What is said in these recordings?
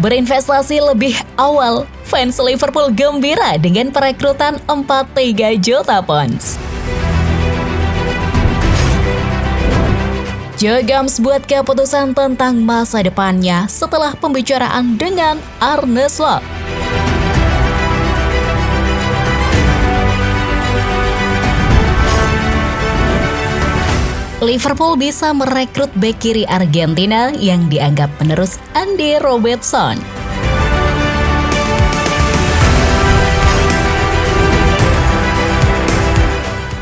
Berinvestasi lebih awal, fans Liverpool gembira dengan perekrutan 43 juta pounds. Joe Gomez buat keputusan tentang masa depannya setelah pembicaraan dengan Arne Slot. Liverpool bisa merekrut bek kiri Argentina yang dianggap penerus Andy Robertson.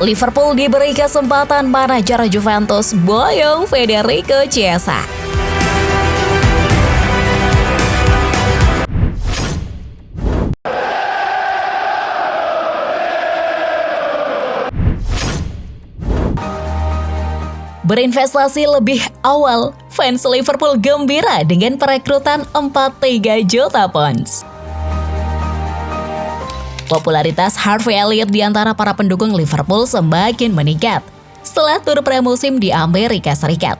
Liverpool diberi kesempatan manajer Juventus Boyong Federico Chiesa. Berinvestasi lebih awal, fans Liverpool gembira dengan perekrutan 43 juta pounds. Popularitas Harvey Elliott di antara para pendukung Liverpool semakin meningkat setelah tur pramusim di Amerika Serikat.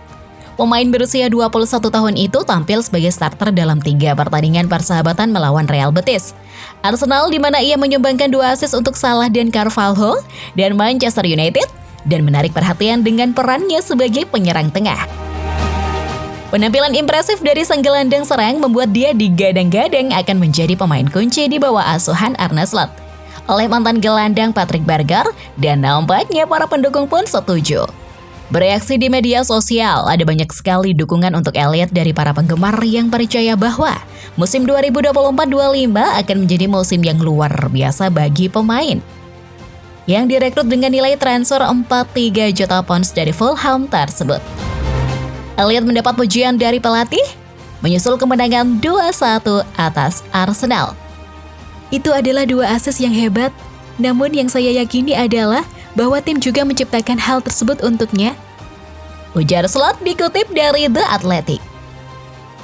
Pemain berusia 21 tahun itu tampil sebagai starter dalam 3 pertandingan persahabatan melawan Real Betis, Arsenal di mana ia menyumbangkan 2 assist untuk Salah dan Carvalho, dan Manchester United, dan menarik perhatian dengan perannya sebagai penyerang tengah. Penampilan impresif dari sang gelandang serang membuat dia digadang-gadang akan menjadi pemain kunci di bawah asuhan Arne Slot oleh mantan gelandang Patrick Berger, dan nampaknya para pendukung pun setuju. Bereaksi di media sosial, ada banyak sekali dukungan untuk Elliott dari para penggemar yang percaya bahwa musim 2024-25 akan menjadi musim yang luar biasa bagi pemain yang direkrut dengan nilai transfer 43 juta pounds dari Fulham tersebut. Elliott mendapat pujian dari pelatih, menyusul kemenangan 2-1 atas Arsenal. Itu adalah 2 assist yang hebat, namun yang saya yakini adalah bahwa tim juga menciptakan hal tersebut untuknya. Ujar Slot dikutip dari The Athletic.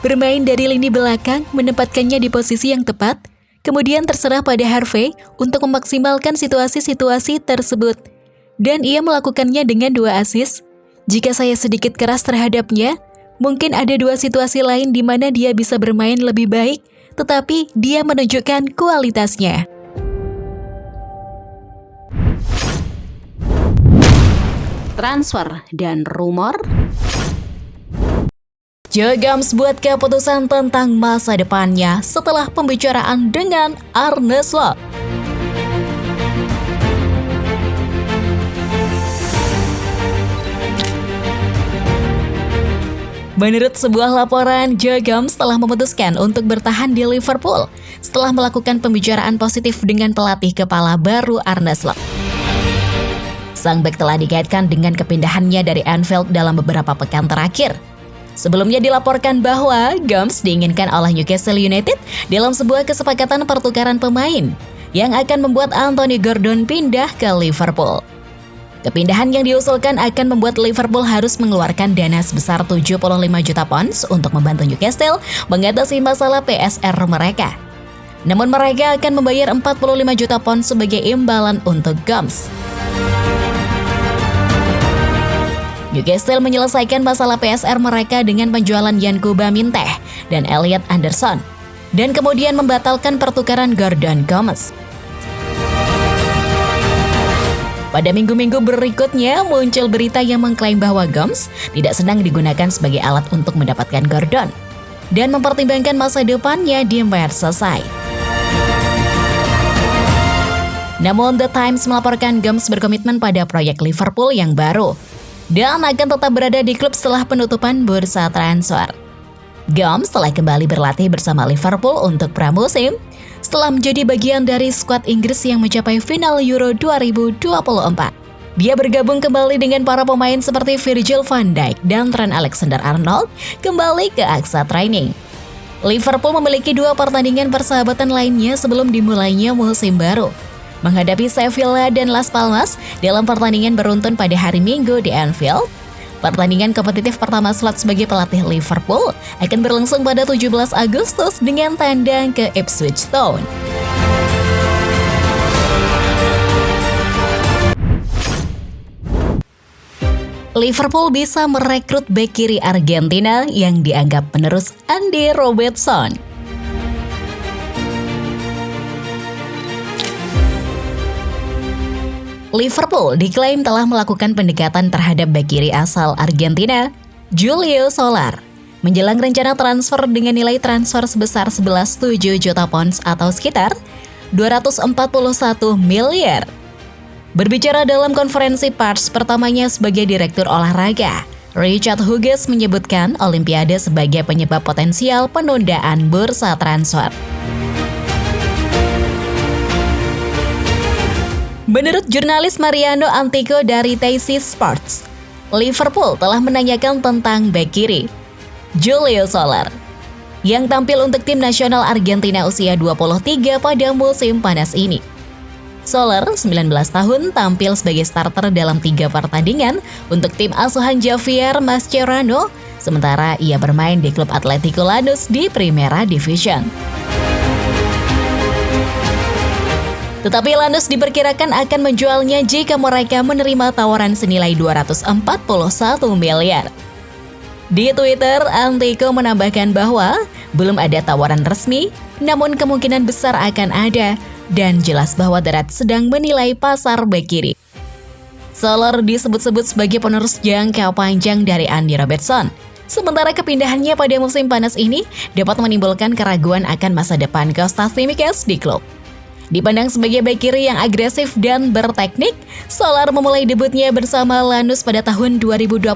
Bermain dari lini belakang, menempatkannya di posisi yang tepat, kemudian terserah pada Harvey untuk memaksimalkan situasi-situasi tersebut. Dan ia melakukannya dengan 2 assist. Jika saya sedikit keras terhadapnya, mungkin ada 2 situasi lain di mana dia bisa bermain lebih baik, tetapi dia menunjukkan kualitasnya. Transfer dan rumor. Joe Gomez buat keputusan tentang masa depannya setelah pembicaraan dengan Arne Slot. Menurut sebuah laporan, Joe Gomez telah memutuskan untuk bertahan di Liverpool setelah melakukan pembicaraan positif dengan pelatih kepala baru Arne Slot. Sang bek telah dikaitkan dengan kepindahannya dari Anfield dalam beberapa pekan terakhir. Sebelumnya dilaporkan bahwa Gomez diinginkan oleh Newcastle United dalam sebuah kesepakatan pertukaran pemain yang akan membuat Anthony Gordon pindah ke Liverpool. Kepindahan yang diusulkan akan membuat Liverpool harus mengeluarkan dana sebesar 75 juta pounds untuk membantu Newcastle mengatasi masalah PSR mereka. Namun mereka akan membayar 45 juta pounds sebagai imbalan untuk Gomez. Newcastle menyelesaikan masalah PSR mereka dengan penjualan Yankuba Minteh dan Elliot Anderson, dan kemudian membatalkan pertukaran Gordon Gomez. Pada minggu-minggu berikutnya, muncul berita yang mengklaim bahwa Gomez tidak senang digunakan sebagai alat untuk mendapatkan Gordon dan mempertimbangkan masa depannya di Merseyside. Namun, The Times melaporkan Gomez berkomitmen pada proyek Liverpool yang baru dan akan tetap berada di klub setelah penutupan bursa transfer. Gomez telah kembali berlatih bersama Liverpool untuk pramusim setelah menjadi bagian dari skuad Inggris yang mencapai final Euro 2024. Dia bergabung kembali dengan para pemain seperti Virgil van Dijk dan Trent Alexander-Arnold kembali ke aksa training. Liverpool memiliki 2 pertandingan persahabatan lainnya sebelum dimulainya musim baru, menghadapi Sevilla dan Las Palmas dalam pertandingan beruntun pada hari Minggu di Anfield. Pertandingan kompetitif pertama Slot sebagai pelatih Liverpool akan berlangsung pada 17 Agustus dengan tandang ke Ipswich Town. Liverpool bisa merekrut bek kiri Argentina yang dianggap penerus Andy Robertson. Liverpool diklaim telah melakukan pendekatan terhadap bek kiri asal Argentina, Julio Solar, menjelang rencana transfer dengan nilai transfer sebesar 11,7 juta pounds atau sekitar 241 miliar. Berbicara dalam konferensi pers pertamanya sebagai direktur olahraga, Richard Hughes menyebutkan Olimpiade sebagai penyebab potensial penundaan bursa transfer. Menurut jurnalis Mariano Antico dari Teisi Sports, Liverpool telah menanyakan tentang bek kiri, Julio Solar, yang tampil untuk tim nasional Argentina usia 23 pada musim panas ini. Solar, 19 tahun, tampil sebagai starter dalam 3 pertandingan untuk tim asuhan Javier Mascherano, sementara ia bermain di klub Atletico Lanús di Primera Division. Tetapi Lanús diperkirakan akan menjualnya jika mereka menerima tawaran senilai 241 miliar. Di Twitter, Antico menambahkan bahwa belum ada tawaran resmi, namun kemungkinan besar akan ada, dan jelas bahwa The Reds sedang menilai pasar bek kiri. Solar disebut-sebut sebagai penerus jangka panjang dari Andy Robertson. Sementara kepindahannya pada musim panas ini dapat menimbulkan keraguan akan masa depan Kostas Tsimikas di klub. Dipandang sebagai bek kiri yang agresif dan berteknik, Solar memulai debutnya bersama Lanús pada tahun 2022.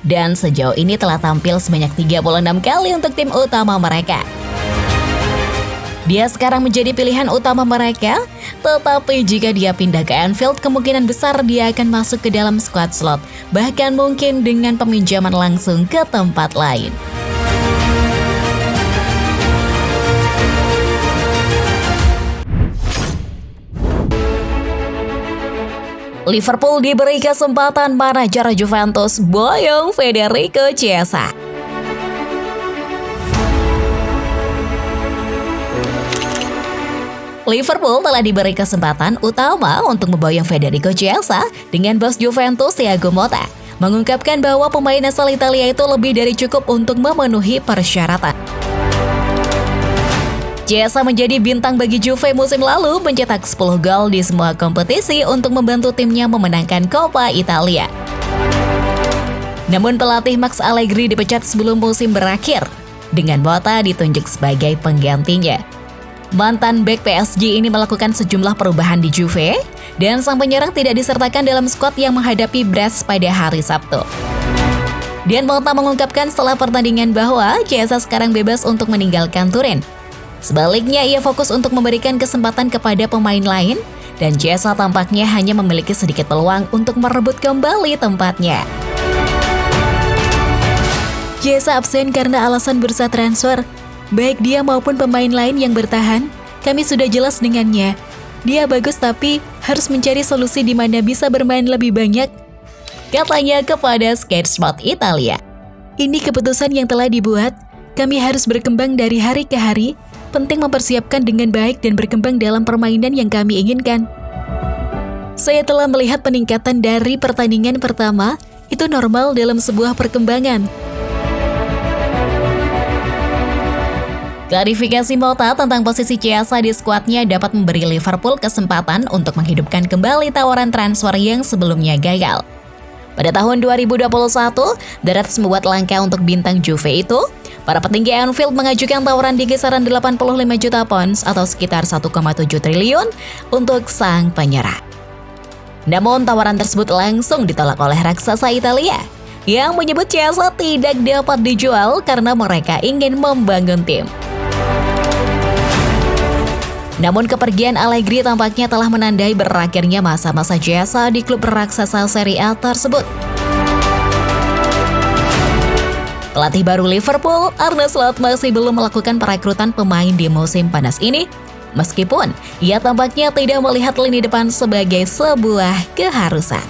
Dan sejauh ini telah tampil sebanyak 36 kali untuk tim utama mereka. Dia sekarang menjadi pilihan utama mereka, tetapi jika dia pindah ke Anfield, kemungkinan besar dia akan masuk ke dalam squad slot, bahkan mungkin dengan peminjaman langsung ke tempat lain. Liverpool diberi kesempatan manajer Juventus boyong Federico Chiesa. Liverpool telah diberi kesempatan utama untuk memboyong Federico Chiesa dengan bos Juventus Thiago Motta, mengungkapkan bahwa pemain asal Italia itu lebih dari cukup untuk memenuhi persyaratan. Chiesa menjadi bintang bagi Juve musim lalu, mencetak 10 gol di semua kompetisi untuk membantu timnya memenangkan Coppa Italia. Namun pelatih Max Allegri dipecat sebelum musim berakhir, dengan Motta ditunjuk sebagai penggantinya. Mantan bek PSG ini melakukan sejumlah perubahan di Juve, dan sang penyerang tidak disertakan dalam skuad yang menghadapi Brest pada hari Sabtu. Dan Motta mengungkapkan setelah pertandingan bahwa Chiesa sekarang bebas untuk meninggalkan Turin. Sebaliknya, ia fokus untuk memberikan kesempatan kepada pemain lain, dan Chiesa tampaknya hanya memiliki sedikit peluang untuk merebut kembali tempatnya. Chiesa absen karena alasan bursa transfer. Baik dia maupun pemain lain yang bertahan, kami sudah jelas dengannya. Dia bagus tapi harus mencari solusi di mana bisa bermain lebih banyak, katanya kepada Sky Sport Italia. Ini keputusan yang telah dibuat, kami harus berkembang dari hari ke hari. Penting mempersiapkan dengan baik dan berkembang dalam permainan yang kami inginkan. Saya telah melihat peningkatan dari pertandingan pertama, itu normal dalam sebuah perkembangan. Klarifikasi Motta tentang posisi Chiesa di skuadnya dapat memberi Liverpool kesempatan untuk menghidupkan kembali tawaran transfer yang sebelumnya gagal. Pada tahun 2021, The Reds membuat langkah untuk bintang Juve itu. Para petinggi Anfield mengajukan tawaran di kisaran 85 juta pounds atau sekitar 1,7 triliun untuk sang penyerang. Namun tawaran tersebut langsung ditolak oleh raksasa Italia yang menyebut Chiesa tidak dapat dijual karena mereka ingin membangun tim. Namun kepergian Allegri tampaknya telah menandai berakhirnya masa-masa Chiesa di klub raksasa Serie A tersebut. Pelatih baru Liverpool, Arne Slot, masih belum melakukan perekrutan pemain di musim panas ini, meskipun ia tampaknya tidak melihat lini depan sebagai sebuah keharusan.